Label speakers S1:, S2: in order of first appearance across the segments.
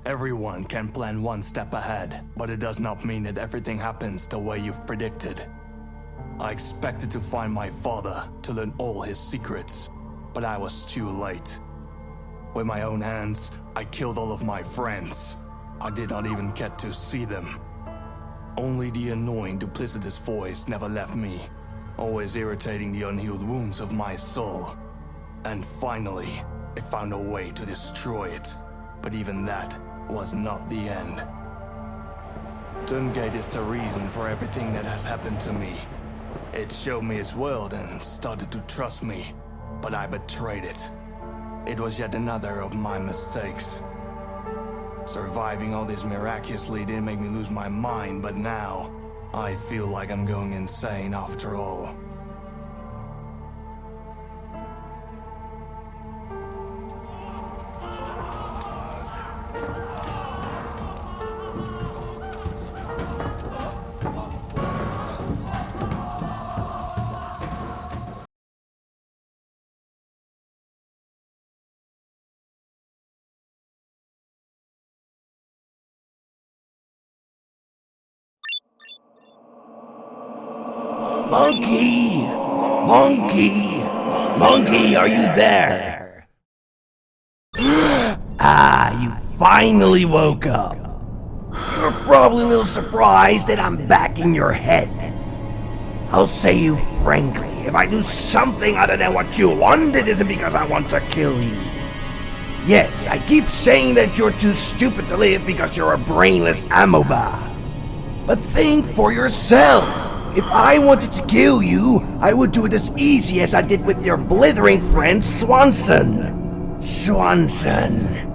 S1: Everyone can plan one step ahead, but it does not mean that everything happens the way you've predicted. I expected to find my father, to learn all his secrets, but I was too late. With my own hands, I killed all of my friends. I did not even get to see them. Only the annoying, duplicitous voice never left me, always irritating the unhealed wounds of my soul. And finally, it found a way to destroy it. But even that was not the end. Tuurngait is the reason for everything that has happened to me. It showed me its world and started to trust me, but I betrayed it. It was yet another of my mistakes. Surviving all this miraculously didn't make me lose my mind, but now I feel like I'm going insane after all.
S2: Monkey! Monkey! Monkey, are you there? You finally woke up. You're probably a little surprised that I'm back in your head. I'll say you frankly, if I do something other than what you want, it isn't because I want to kill you. Yes, I keep saying that you're too stupid to live because you're a brainless amoeba. But think for yourself. If I wanted to kill you, I would do it as easy as I did with your blithering friend Swanson. Swanson.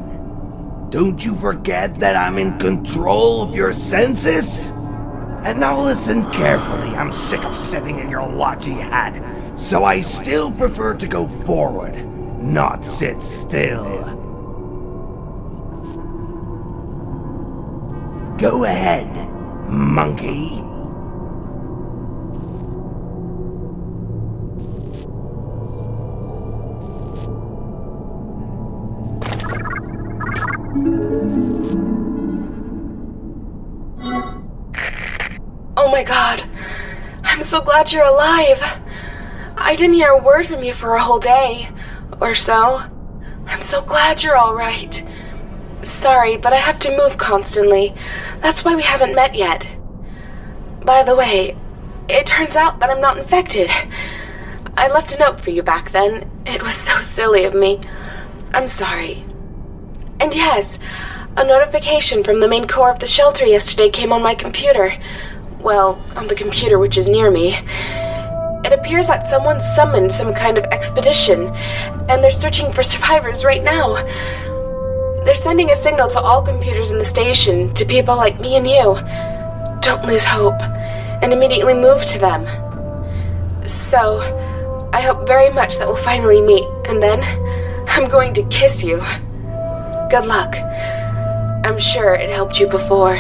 S2: Don't you forget that I'm in control of your senses? And now listen carefully, I'm sick of sitting in your lodgy hat, so I still prefer to go forward, not sit still. Go ahead, monkey.
S3: Oh my god, I'm so glad you're alive. I didn't hear a word from you for a whole day, or so. I'm so glad you're alright. Sorry, but I have to move constantly. That's why we haven't met yet. By the way, it turns out that I'm not infected. I left a note for you back then. It was so silly of me. I'm sorry. And yes, a notification from the main core of the shelter yesterday came on my computer. Well, on the computer which is near me. It appears that someone summoned some kind of expedition, and they're searching for survivors right now. They're sending a signal to all computers in the station, to people like me and you. Don't lose hope, and immediately move to them. So, I hope very much that we'll finally meet, and then I'm going to kiss you. Good luck. I'm sure it helped you before.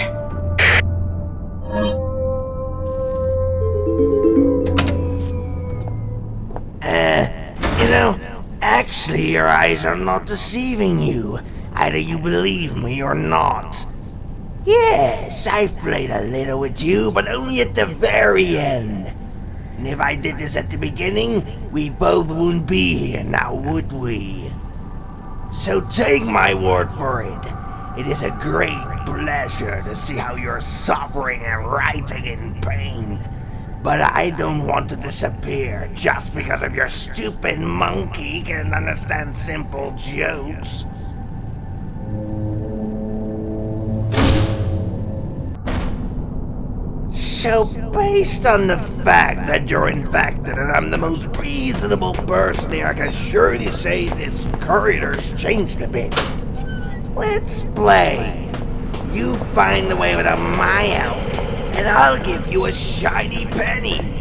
S2: Actually, your eyes are not deceiving you. Either you believe me or not. Yes, I've played a little with you, but only at the very end. And if I did this at the beginning, we both wouldn't be here now, would we? So take my word for it. It is a great pleasure to see how you're suffering and writhing in pain. But I don't want to disappear just because of your stupid monkey can't understand simple jokes. So based on the fact that you're infected and I'm the most reasonable person here, I can surely say this corridor's changed a bit. Let's play. You find the way without my help, and I'll give you a shiny penny.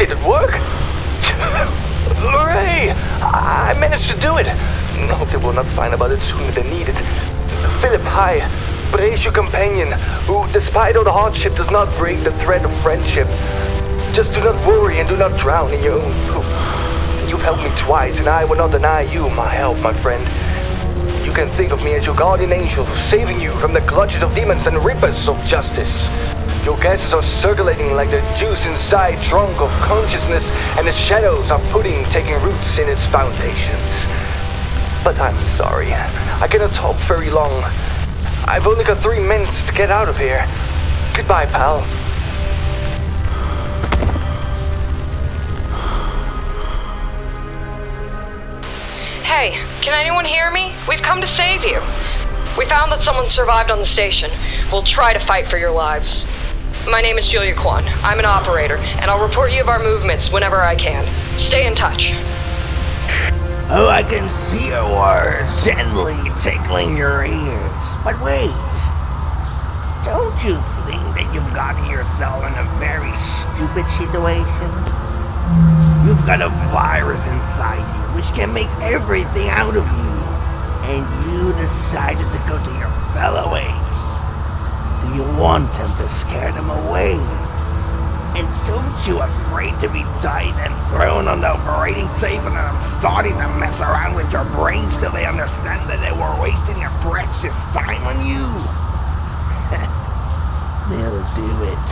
S4: Did it work? Hooray! I managed to do it. No, they will not find about it sooner than needed. Philip, hi. Brace your companion, who, despite all the hardship, does not break the thread of friendship. Just do not worry and do not drown in your own poop. You've helped me twice, and I will not deny you my help, my friend. You can think of me as your guardian angel, saving you from the clutches of demons and reapers of justice. Your gases are circulating like the juice inside trunk of consciousness, and the shadows are taking roots in its foundations. But I'm sorry, I cannot talk very long. I've only got 3 minutes to get out of here. Goodbye, pal.
S5: Hey, can anyone hear me? We've come to save you. We found that someone survived on the station. We'll try to fight for your lives. My name is Kwon. I'm an operator, and I'll report you of our movements whenever I can. Stay in touch.
S2: Oh, I can see your words gently tickling your ears. But wait, don't you think that you've gotten yourself in a very stupid situation? You've got a virus inside you which can make everything out of you. And you decided to go to your fellow apes. Do you want them to scare them away? And don't you afraid to be tied and thrown on the operating table, and I'm starting to mess around with your brains till they understand that they were wasting their precious time on you? They'll do it.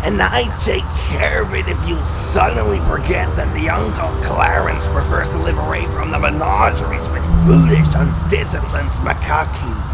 S2: And I take care of it if you suddenly forget that the Uncle Clarence prefers to live away from the menageries with foolish, undisciplined macaques.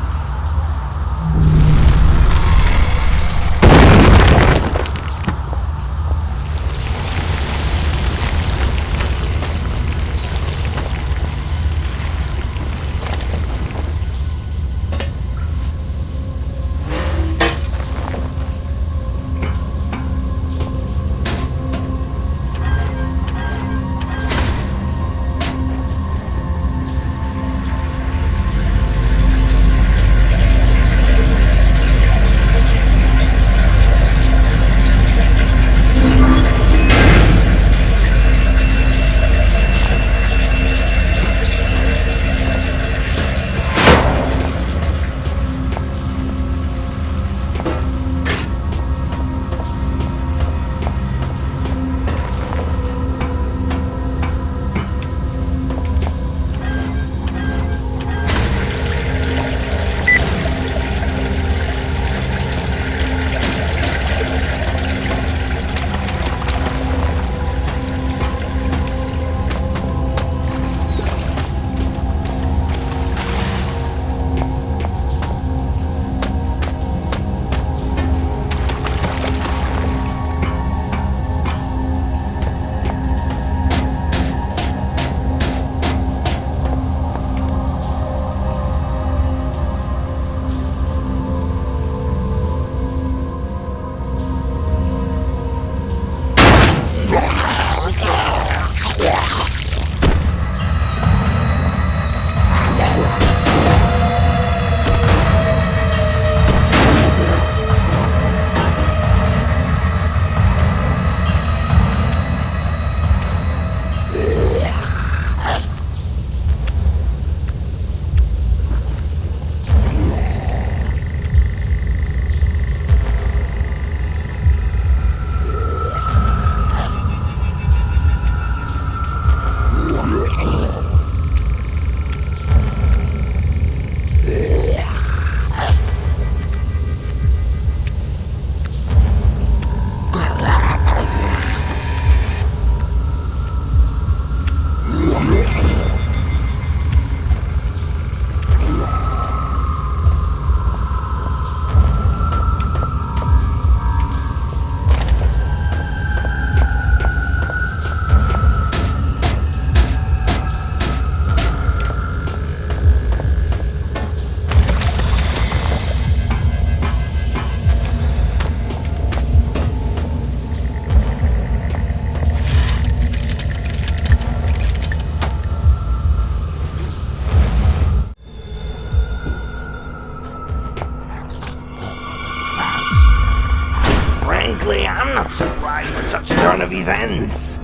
S2: turn of events.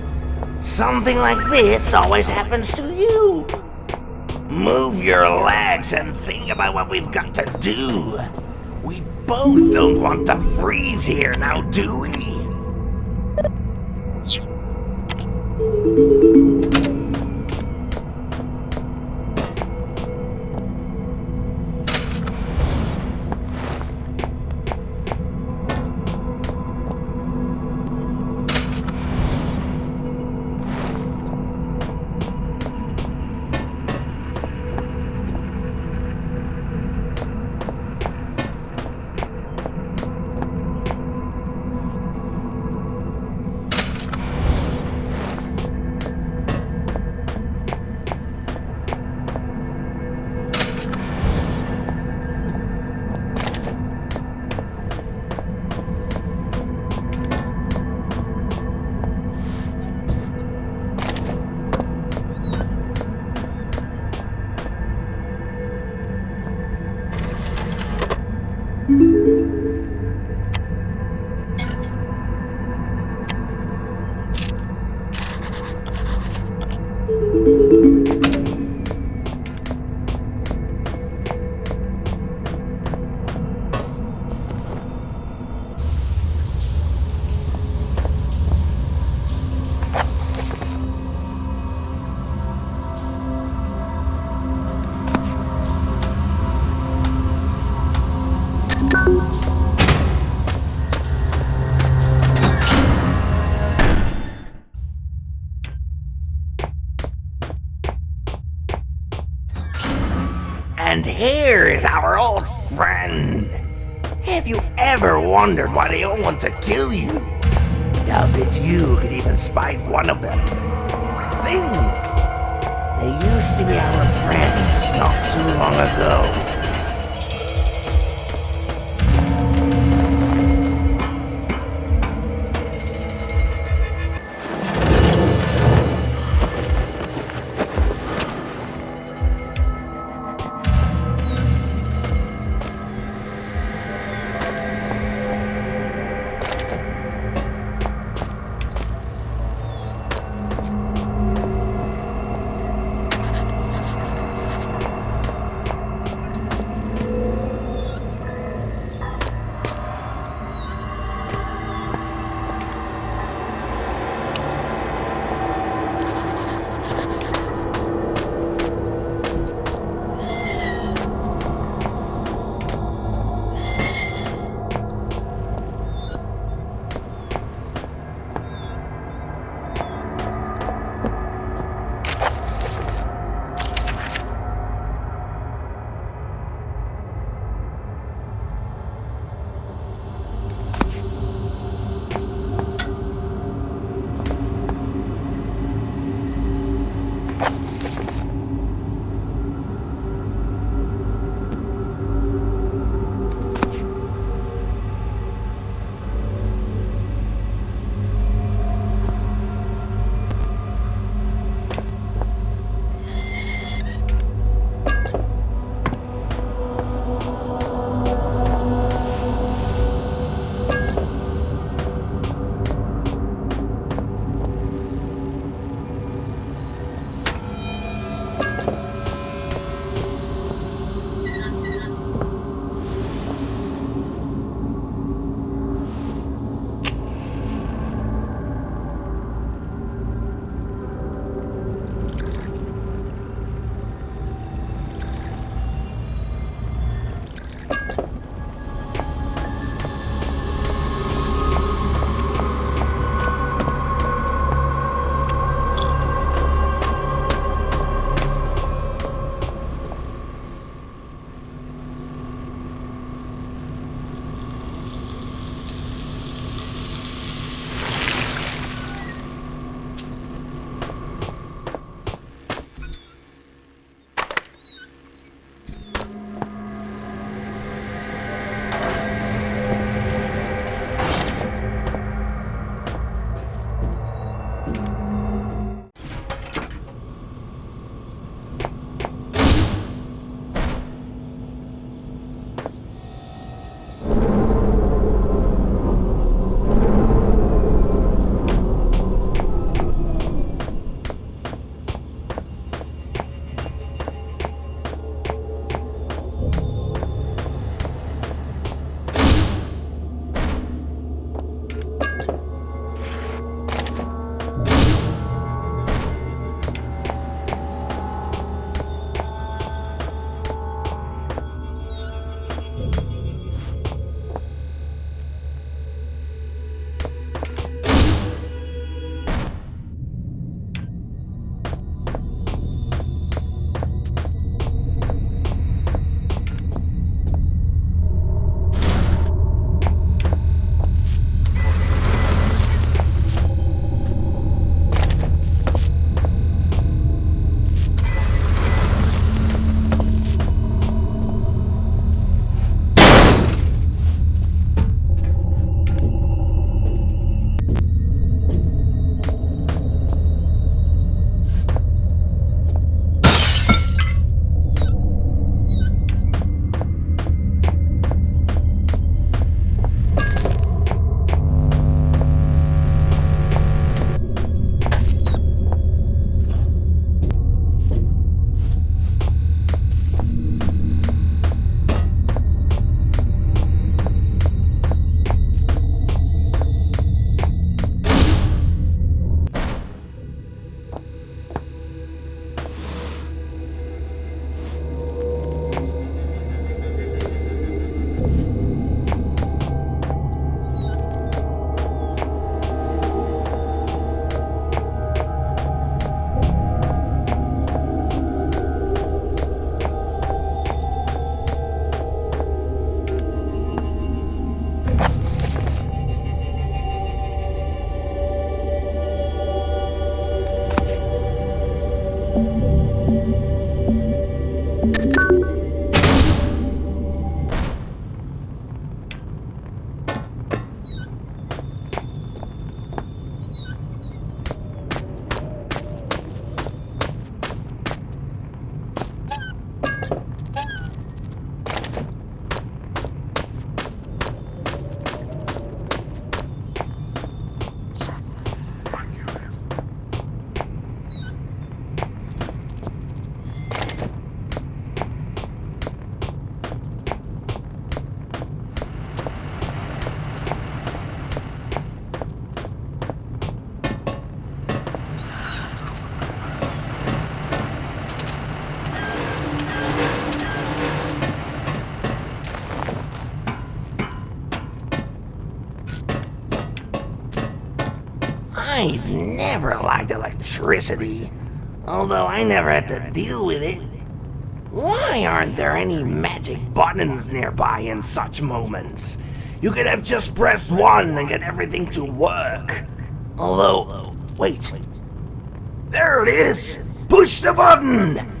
S2: Something like this always happens to you. Move your legs and think about what we've got to do. We both don't want to freeze here now, do we? And here is our old friend. Have you ever wondered why they all want to kill you? Doubt that you could even spite one of them. Think! They used to be our friends not too long ago. I've never liked electricity, although I never had to deal with it. Why aren't there any magic buttons nearby in such moments? You could have just pressed one and get everything to work. Although, wait. There it is! Push the button!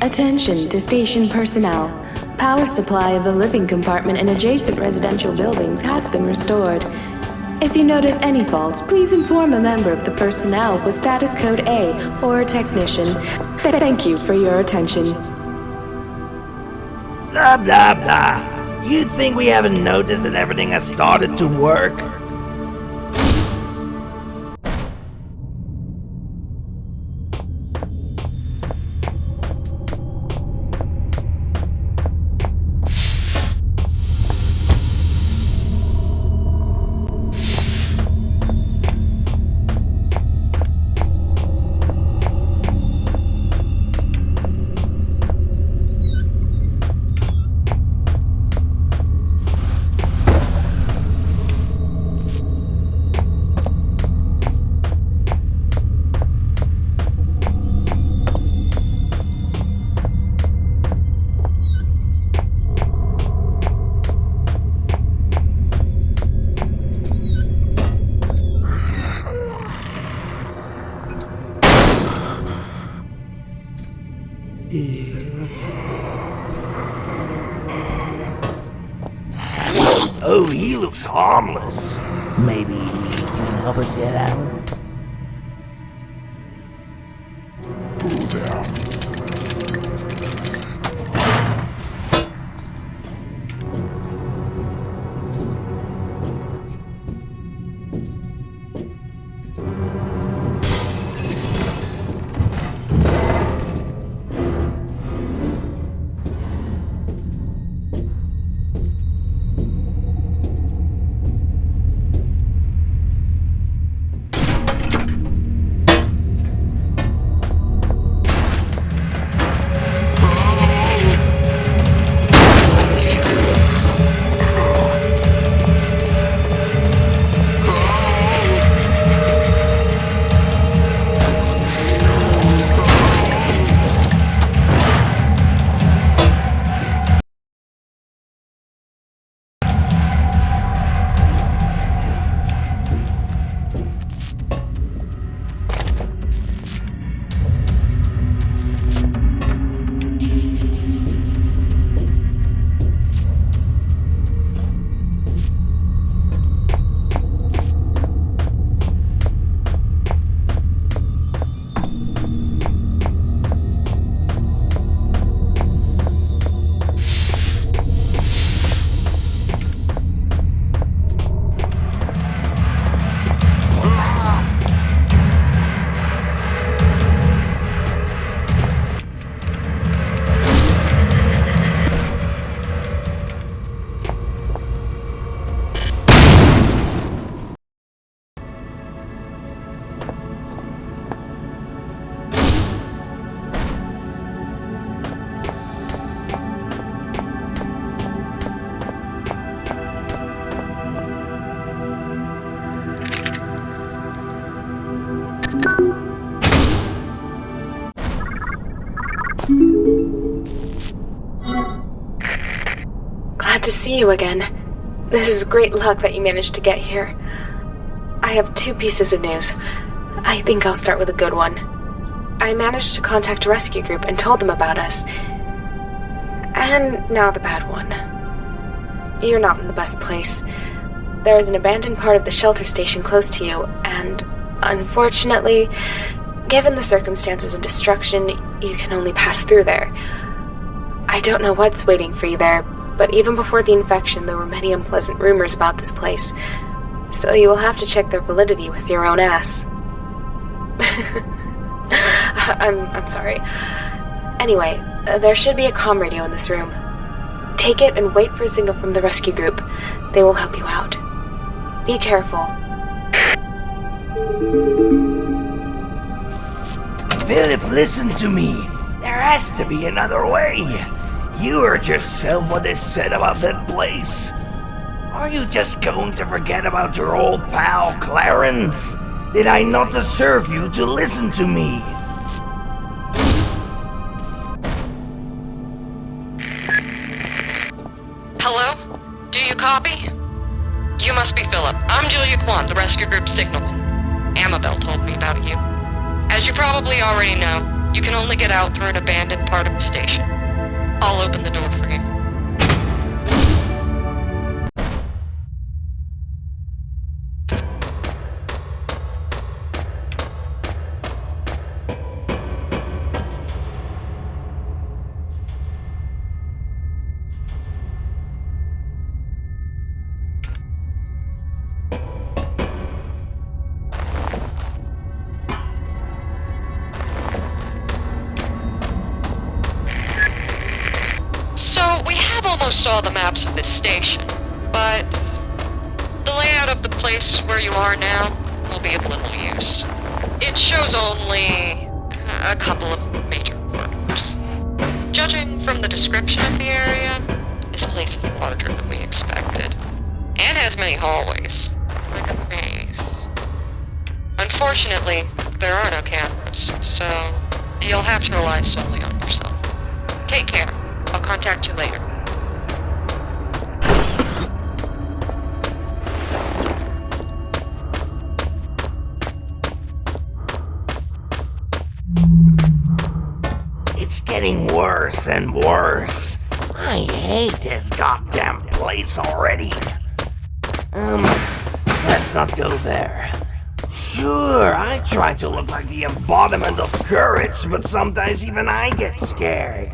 S3: Attention to station personnel. Power supply of the living compartment and adjacent residential buildings has been restored. If you notice any faults, please inform a member of the personnel with status code A or a technician. Thank you for your attention.
S2: Blah, blah, blah. You think we haven't noticed that everything has started to work? Oh, he looks harmless. Maybe he can help us get out?
S6: Pull down.
S3: glad to see you again. This is great luck that you managed to get here. I have 2 pieces of news. I think I'll start with a good one. I managed to contact a rescue group and told them about us. And now the bad one. You're not in the best place. There is an abandoned part of the shelter station close to you, and unfortunately, given the circumstances and destruction, you can only pass through there. I don't know what's waiting for you there, but even before the infection, there were many unpleasant rumors about this place, so you will have to check their validity with your own ass. I'm sorry. Anyway, there should be a Comradio in this room. Take it and wait for a signal from the rescue group. They will help you out. Be careful.
S2: Philip, listen to me. There has to be another way. You heard yourself what they said about that place. Are you just going to forget about your old pal Clarence? Did I not deserve you to listen to me?
S5: Hello? Do you copy? You must be Philip. I'm Julia Kwon, the rescue group signal. Amabel told me about you. As you probably already know, you can only get out through an abandoned part of the station. I'll open the door for you. Almost all the maps of this station, but the layout of the place where you are now will be of little use. It shows only a couple of major corridors. Judging from the description of the area, this place is larger than we expected, and has many hallways, like a maze. Unfortunately, there are no cameras, so you'll have to rely solely on yourself. Take care. I'll contact you later.
S2: It's getting worse and worse. I hate this goddamn place already. Let's not go there. Sure, I try to look like the embodiment of courage, but sometimes even I get scared.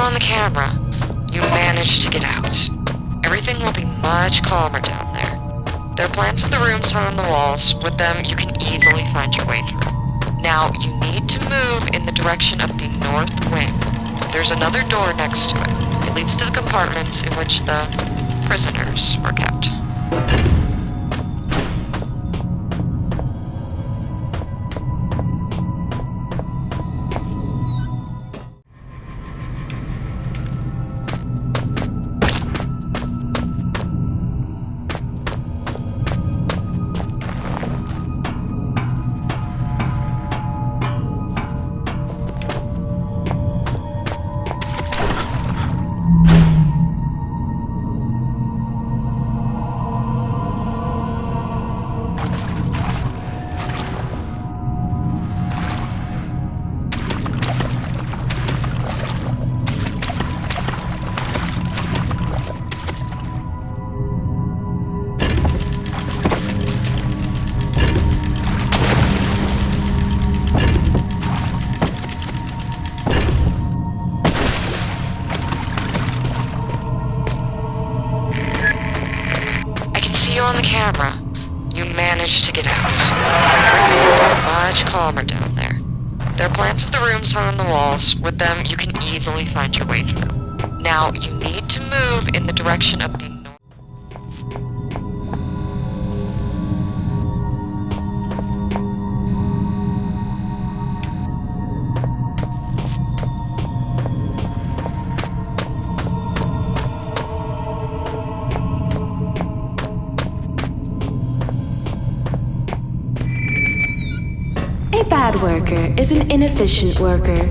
S7: on the camera. You managed to get out. Everything will be much calmer down there. There are plans of the rooms hung on the walls. With them, you can easily find your way through. Now, you need to move in the direction of the north wing. There's another door next to it. It leads to the compartments in which the prisoners were kept. On the camera, you managed to get out. Everything will be much calmer down there. There are plans of the rooms hung on the walls. With them, you can easily find your way through. Now, you need to move in the direction of the north.
S8: A bad worker is an inefficient worker.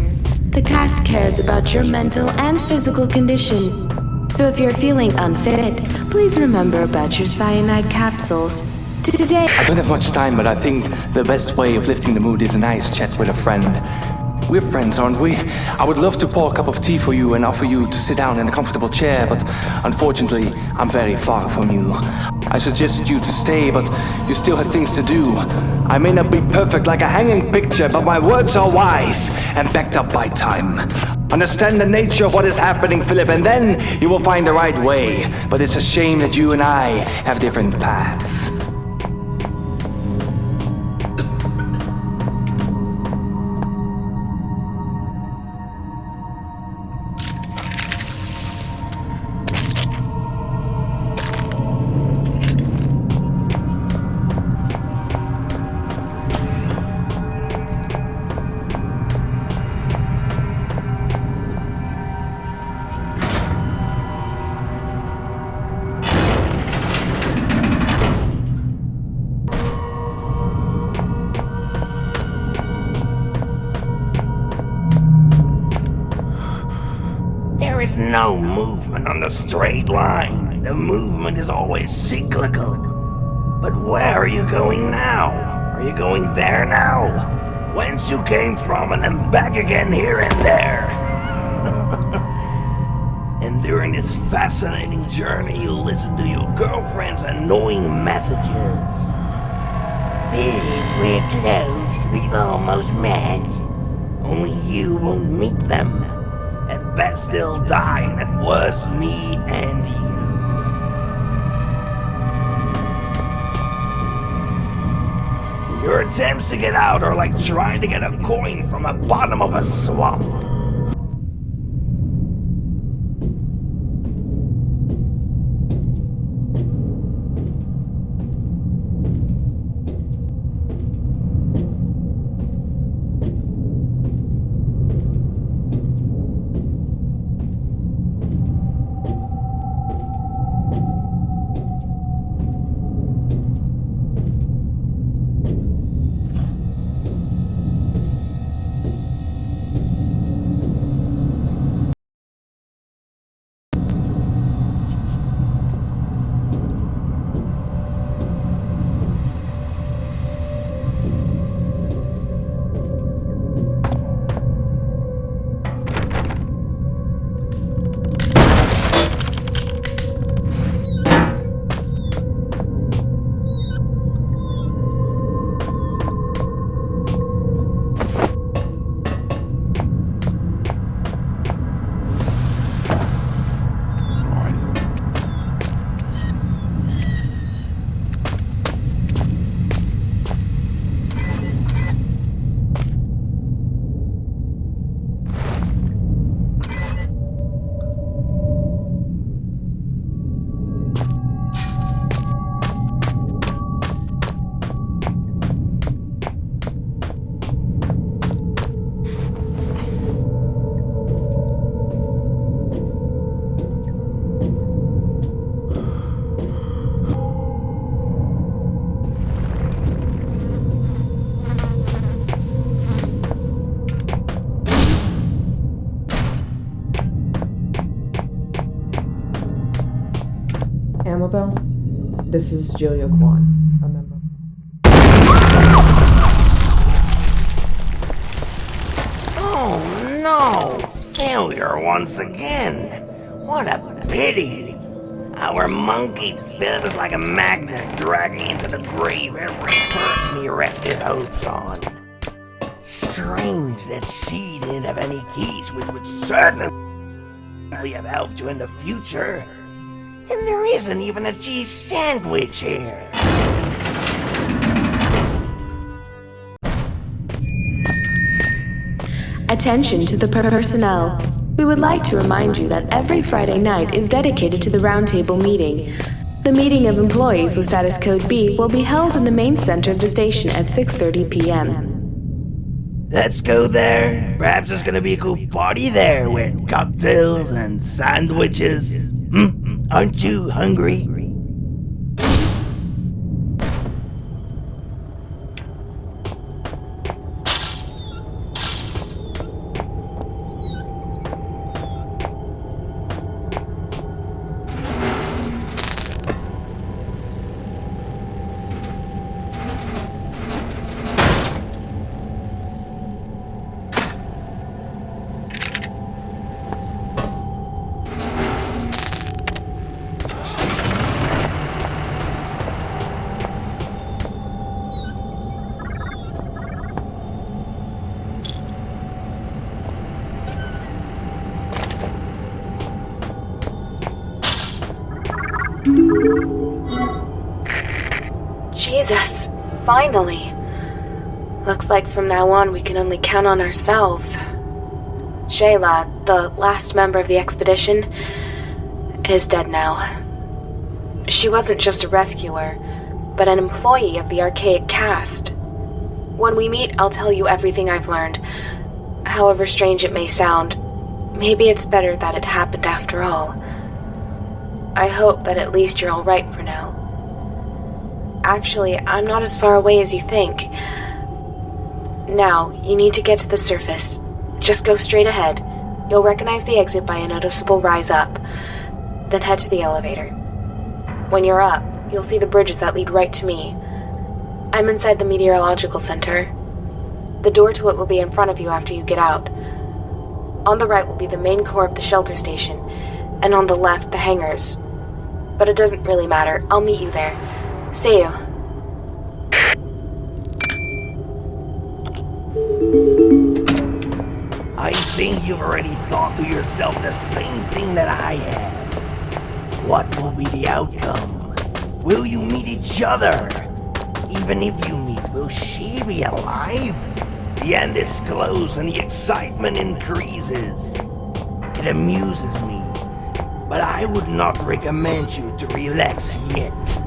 S8: The cast cares about your mental and physical condition. So if you're feeling unfit, please remember about your cyanide capsules. Today...
S1: I don't have much time, but I think the best way of lifting the mood is a nice chat with a friend. We're friends, aren't we? I would love to pour a cup of tea for you and offer you to sit down in a comfortable chair, but unfortunately, I'm very far from you. I suggested you to stay, but you still had things to do. I may not be perfect like a hanging picture, but my words are wise and backed up by time. Understand the nature of what is happening, Philip, and then you will find the right way. But it's a shame that you and I have different paths.
S2: There is no movement on the straight line. The movement is always cyclical. But where are you going now? Are you going there now? Whence you came from and then back again here and there. And during this fascinating journey, you listen to your girlfriend's annoying messages. Philip, we're close. We've almost met. Only you won't meet them. At best they'll die, and at worst me and you. Your attempts to get out are like trying to get a coin from the bottom of a swamp.
S5: This is Jayla, Kwon, a member.
S2: Oh no! Failure once again! What a pity! Our monkey Philip is like a magnet dragging into the grave every person he rests his hopes on. Strange that she didn't have any keys, which would certainly have helped you in the future. And there isn't even a cheese sandwich here.
S8: Attention to the personnel. We would like to remind you that every Friday night is dedicated to the roundtable meeting. The meeting of employees with status code B will be held in the main center of the station at 6:30 p.m.
S2: Let's go there. Perhaps there's gonna be a cool party there with cocktails and sandwiches. Aren't you hungry?
S3: Jesus, finally. Looks like from now on we can only count on ourselves. Jayla, the last member of the expedition, is dead now. She wasn't just a rescuer, but an employee of the archaic caste. When we meet, I'll tell you everything I've learned. However strange it may sound, maybe it's better that it happened after all. I hope that at least you're all right for now. Actually, I'm not as far away as you think. Now, you need to get to the surface. Just go straight ahead. You'll recognize the exit by a noticeable rise up. Then head to the elevator. When you're up, you'll see the bridges that lead right to me. I'm inside the Meteorological Centre. The door to it will be in front of you after you get out. On the right will be the main core of the shelter station, and on the left, the hangars. But it doesn't really matter. I'll meet you there. See you.
S2: I think you've already thought to yourself the same thing that I have. What will be the outcome? Will you meet each other? Even if you meet, will she be alive? The end is close and the excitement increases. It amuses me, but I would not recommend you to relax yet.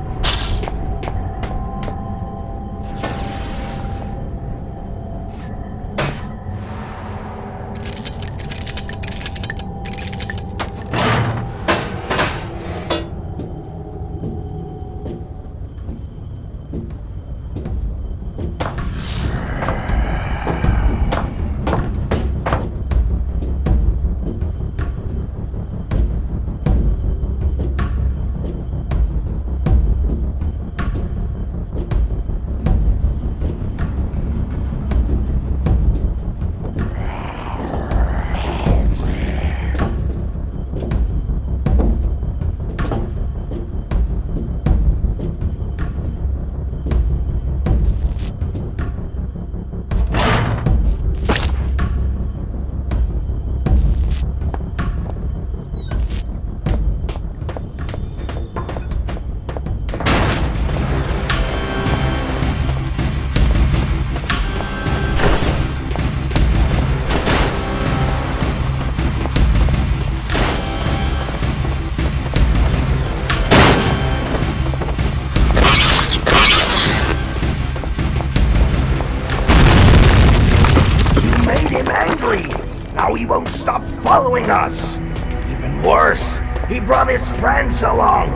S2: He won't stop following us. Even worse, he brought his friends along.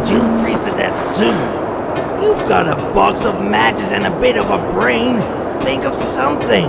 S2: but you'll freeze to death soon. You've got a box of matches and a bit of a brain. Think of something.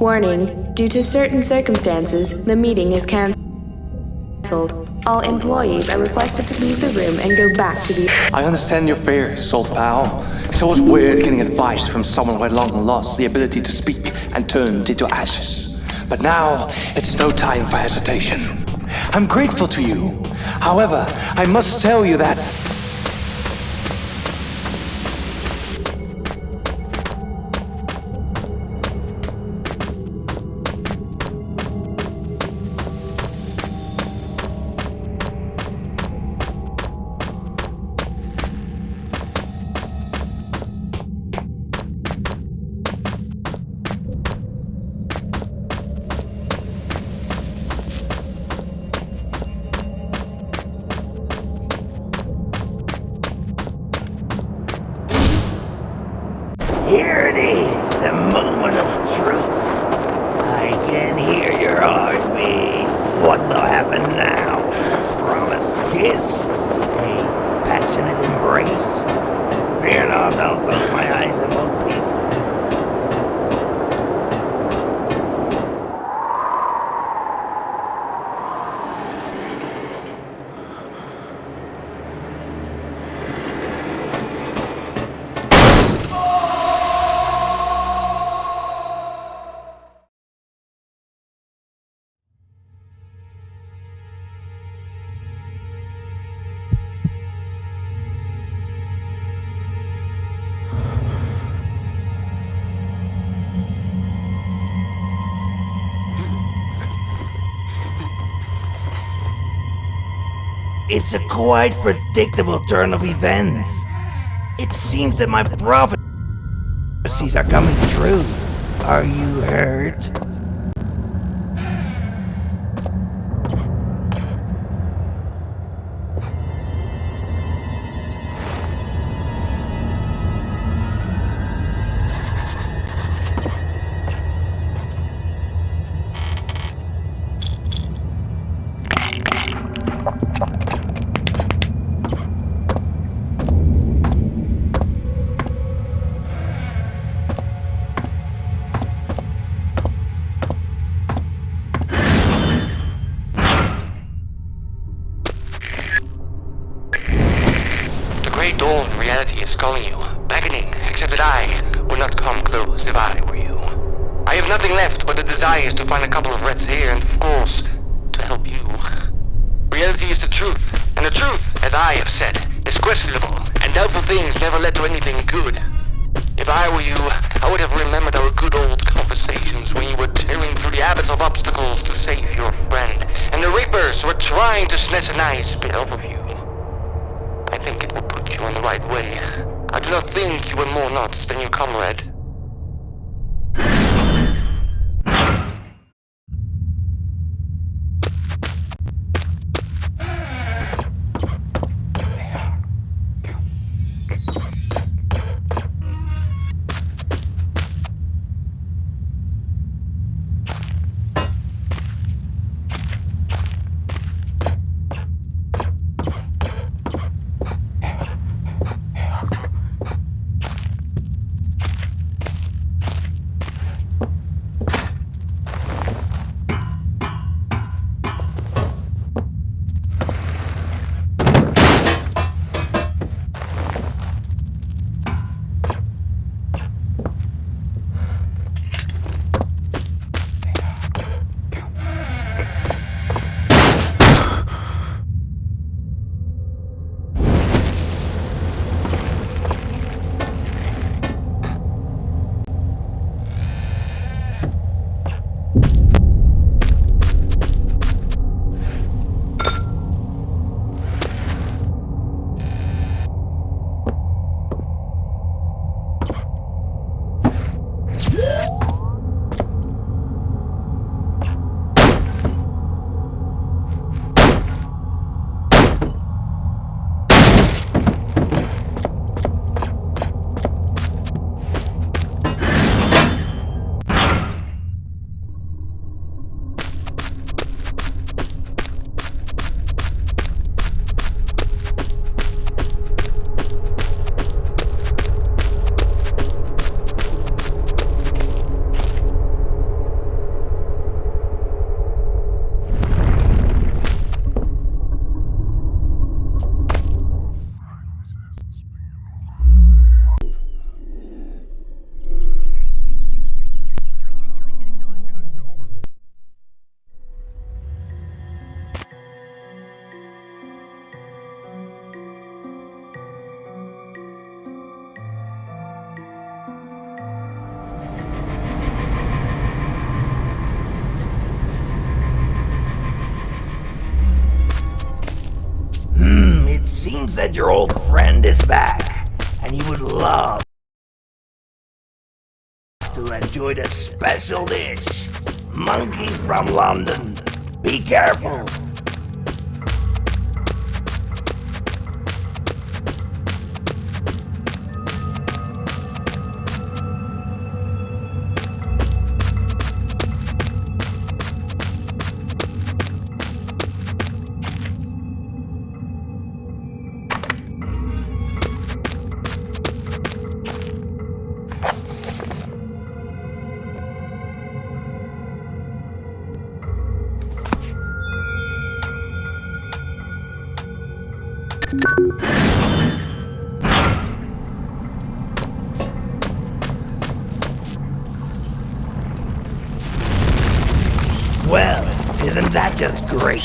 S8: Warning, due to certain circumstances, the meeting is cancelled. All employees are requested to leave the room and go back to the...
S1: I understand your fears, Salt Pal. It's always weird getting advice from someone who had long lost the ability to speak and turned into ashes. But now, it's no time for hesitation. I'm grateful to you. However, I must tell you that...
S2: Here it is, the moment of truth. I can hear your heartbeat. What will happen now? Promise kiss? A passionate embrace? Fear not, I'll close my eyes and won't peek. It's a quite predictable turn of events. It seems that my prophecies are coming true. Are you hurt?
S9: Calling you, beckoning, except that I would not come close if I were you. I have nothing left but the desires to find a couple of rats here and, of course, to help you. Reality is the truth, and the truth, as I have said, is questionable, and doubtful things never led to anything good. If I were you, I would have remembered our good old conversations when you were tearing through the abyss of obstacles to save your friend, and the Reapers were trying to snatch a nice bit off of you. I think it will put you on the right way. I do not think you were more nuts than your comrade.
S2: seems that your old friend is back, and he would love to enjoy the special dish. Monkey from London. Be careful. Well, isn't that just great?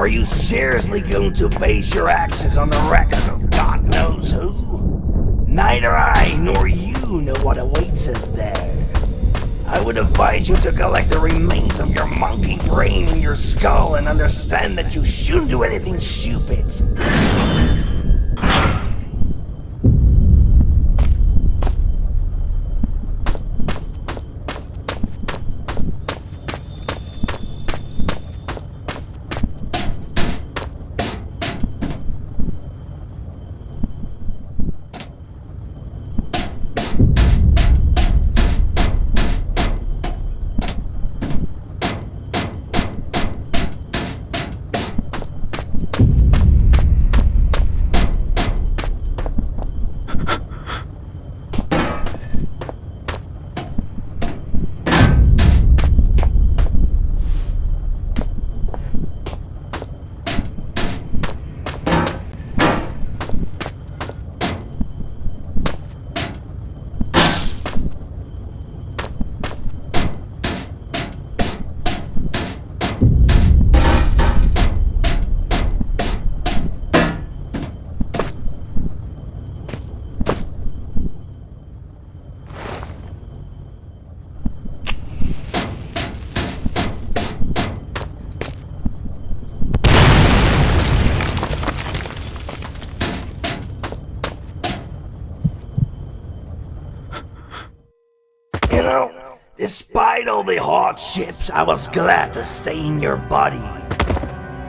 S2: Are you seriously going to base your actions on the record of God knows who? Neither I nor you know what awaits us there. I would advise you to collect the remains of your monkey brain in your skull and understand that you shouldn't do anything stupid. Despite all the hardships, I was glad to stay in your body.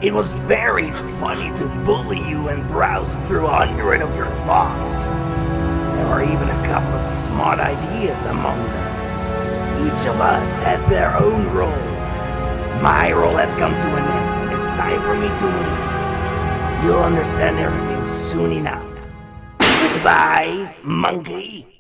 S2: It was very funny to bully you and browse through 100 of your thoughts. There were even a couple of smart ideas among them. Each of us has their own role. My role has come to an end, and it's time for me to leave. You'll understand everything soon enough. Goodbye, monkey.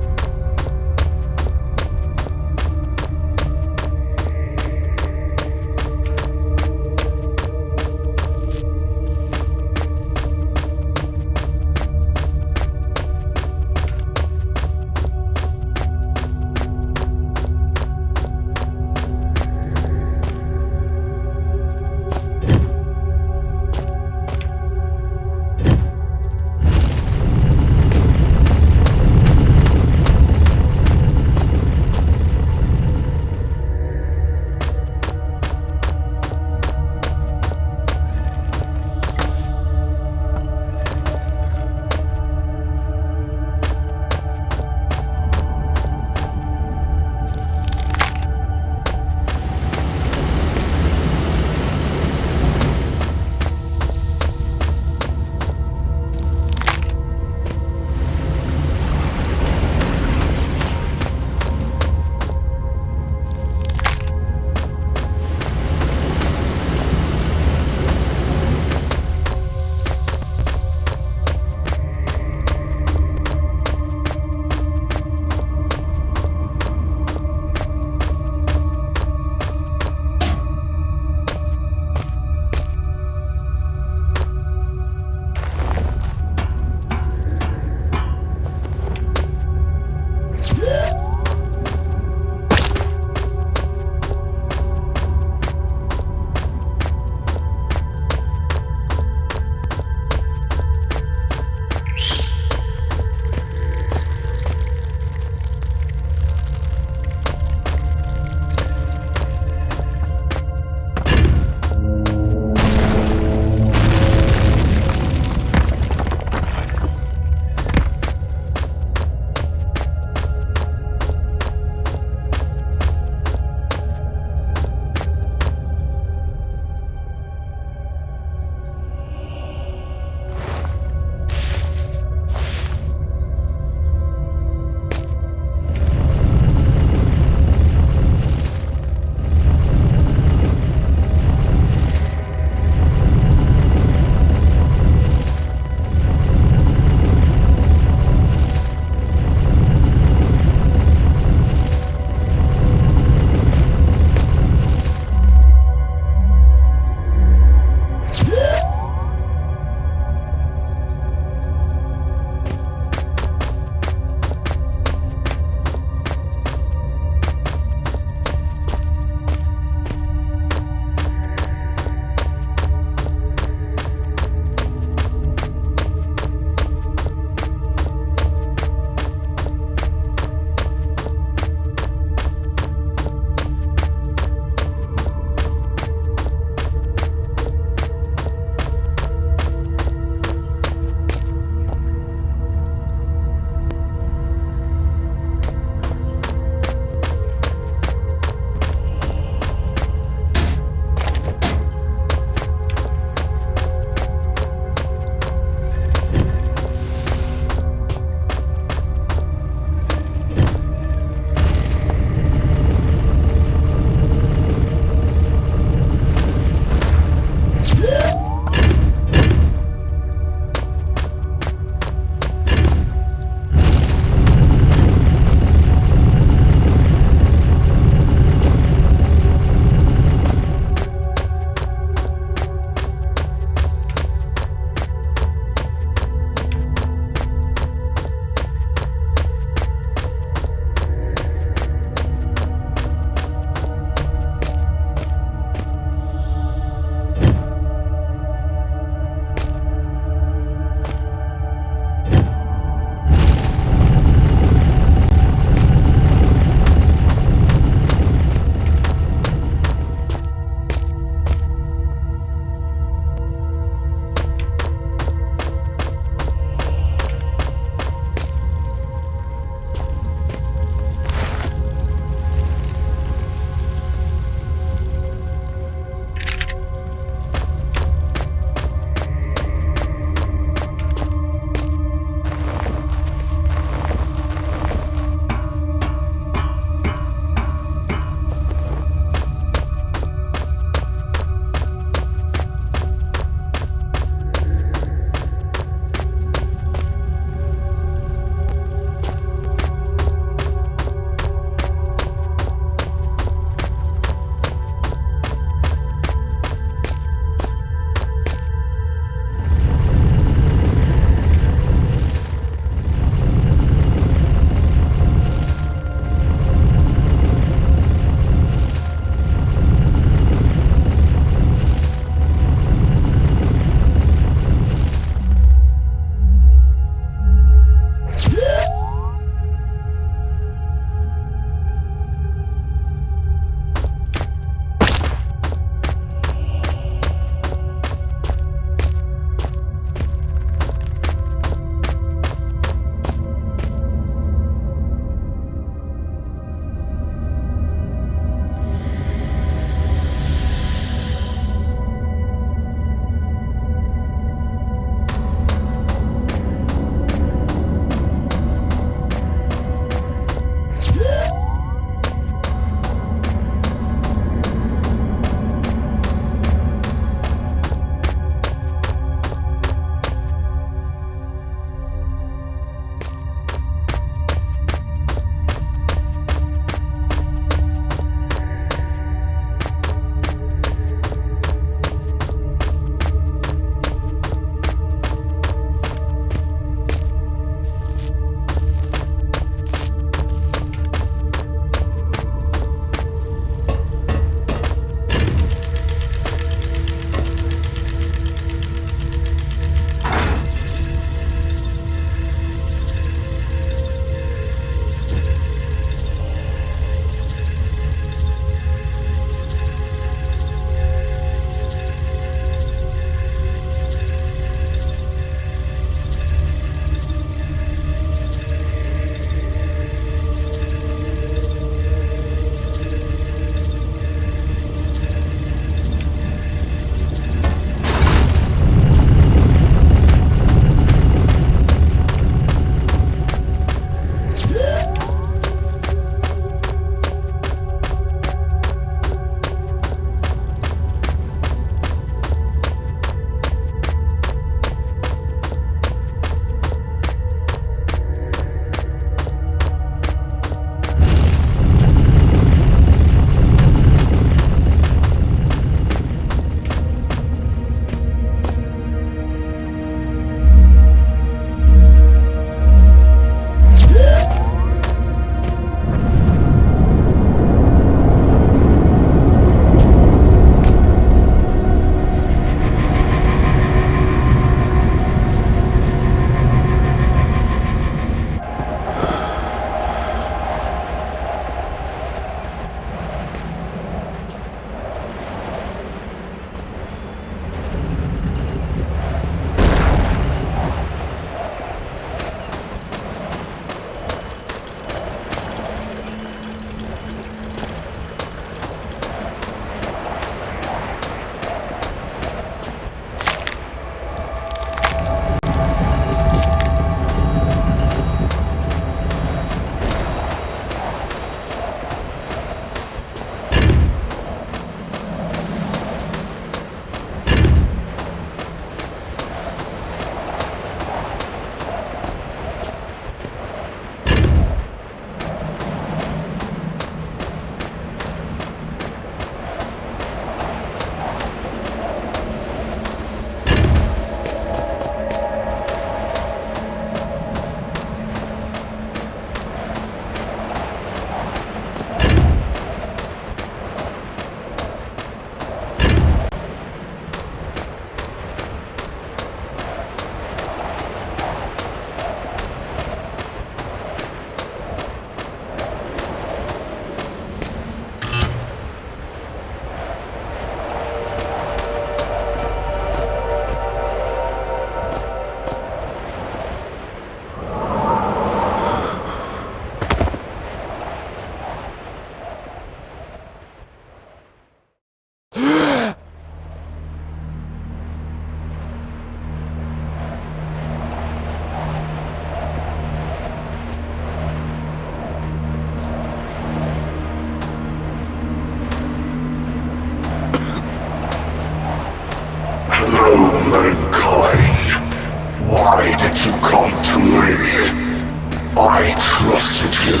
S6: I trusted you,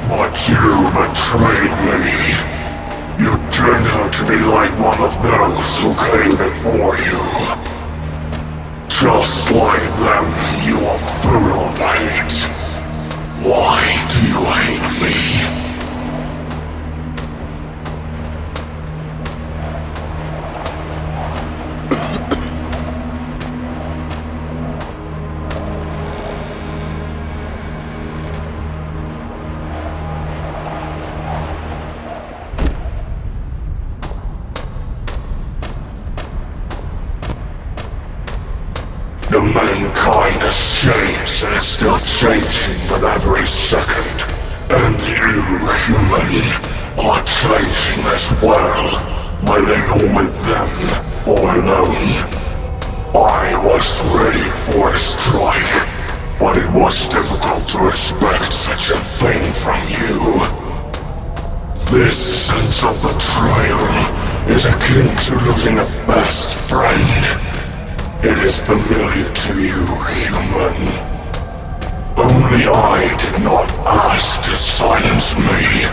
S6: but you betrayed me. You turned out to be like one of those who came before you. Just like them, you are full of hate. Why do you hate me? The mankind has changed and is still changing with every second. And you, human, are changing as well, whether you're with them or alone. I was ready for a strike, but it was difficult to expect such a thing from you. This sense of betrayal is akin to losing a best friend. It is familiar to you, human. Only I did not ask to silence me,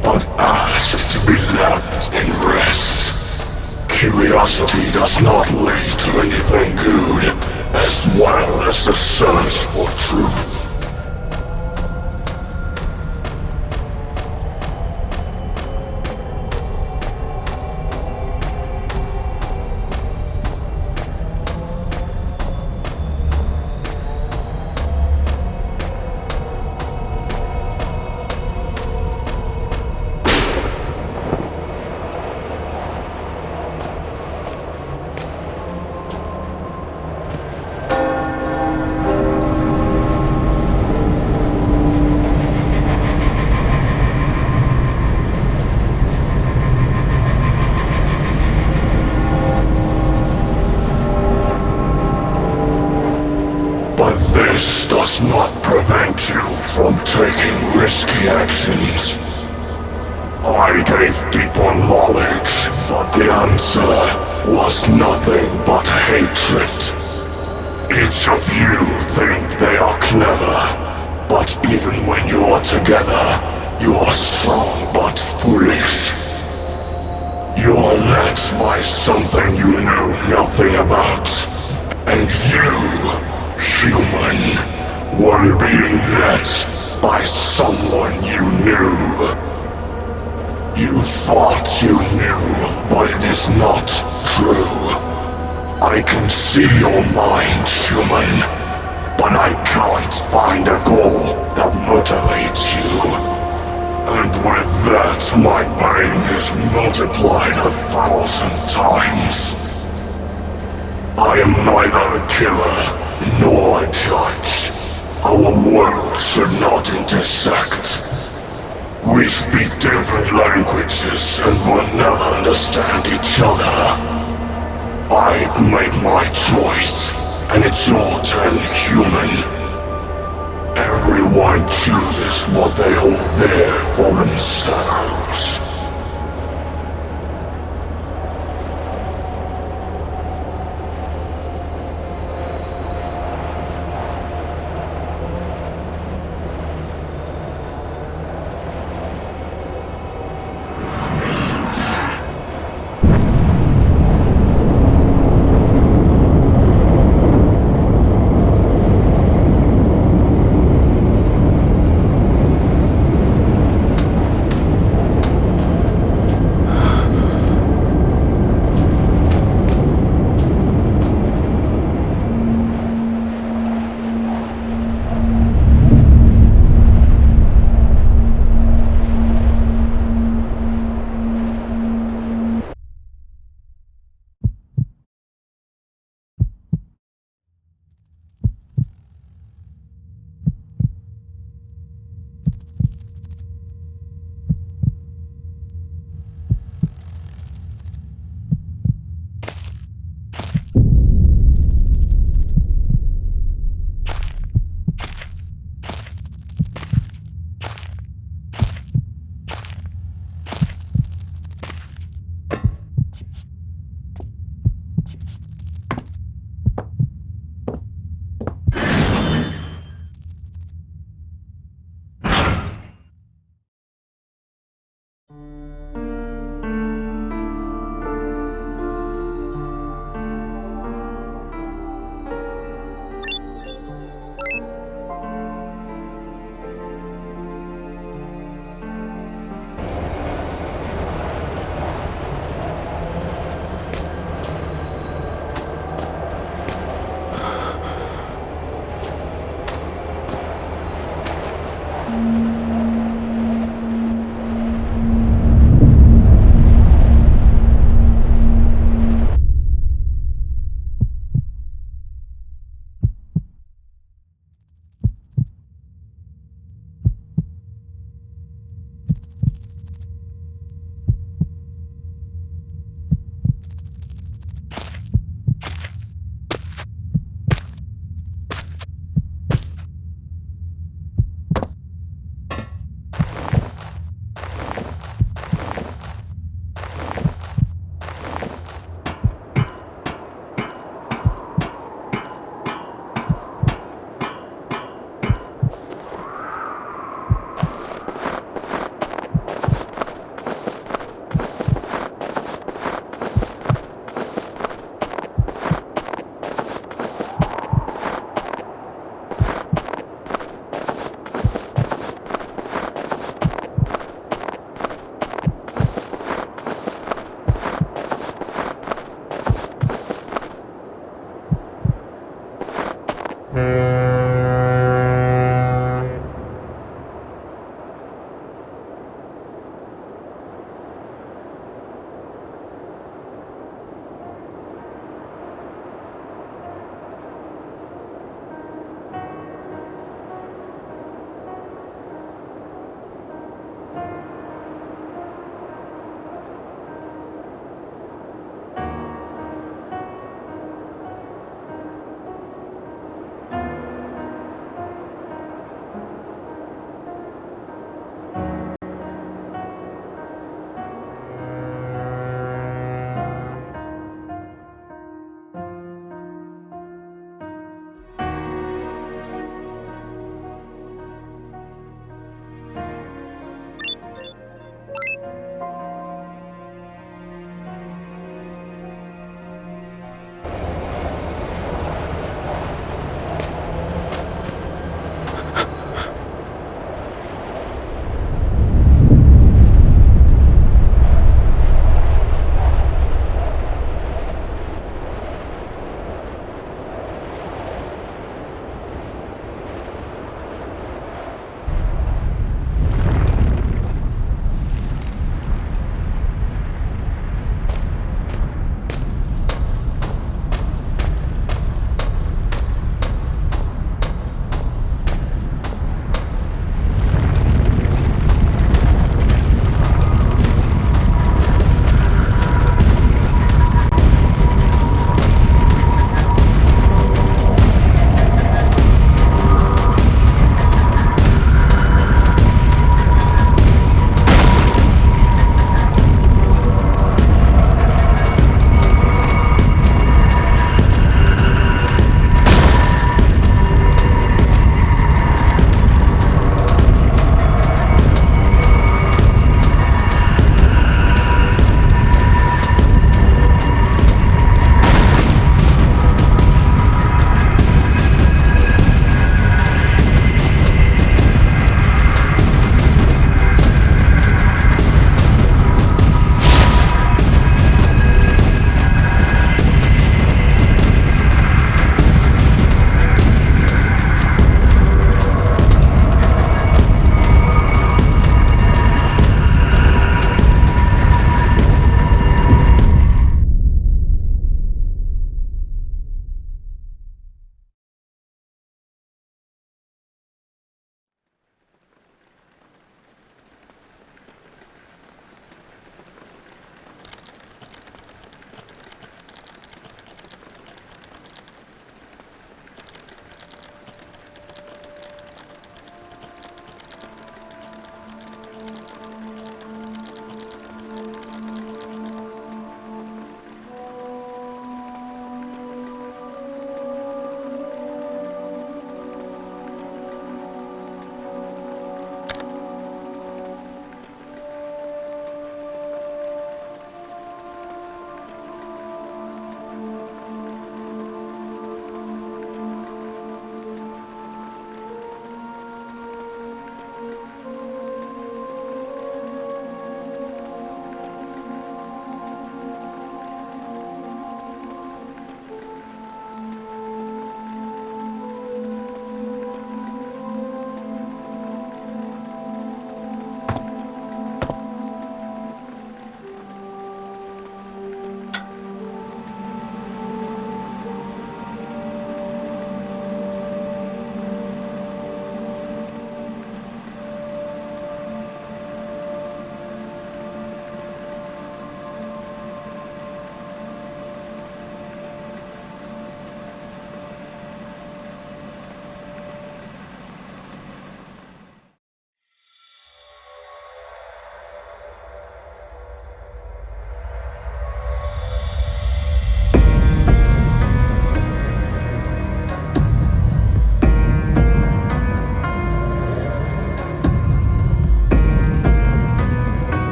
S6: but asked to be left in rest. Curiosity does not lead to anything good, as well as the search for truth. This does not prevent you from taking risky actions. I gave people knowledge, but the answer was nothing but hatred. Each of you think they are clever, but even when you are together, you are strong but foolish. You are led by something you know nothing about, and you, human, were being led by someone you knew. You thought you knew, but it is not true. I can see your mind, human, but I can't find a goal that motivates you. And with that, my pain is multiplied 1,000 times. I am neither a killer nor a judge. Our worlds should not intersect. We speak different languages and will never understand each other. I've made my choice, and it's your turn, human. Everyone chooses what they hold there for themselves.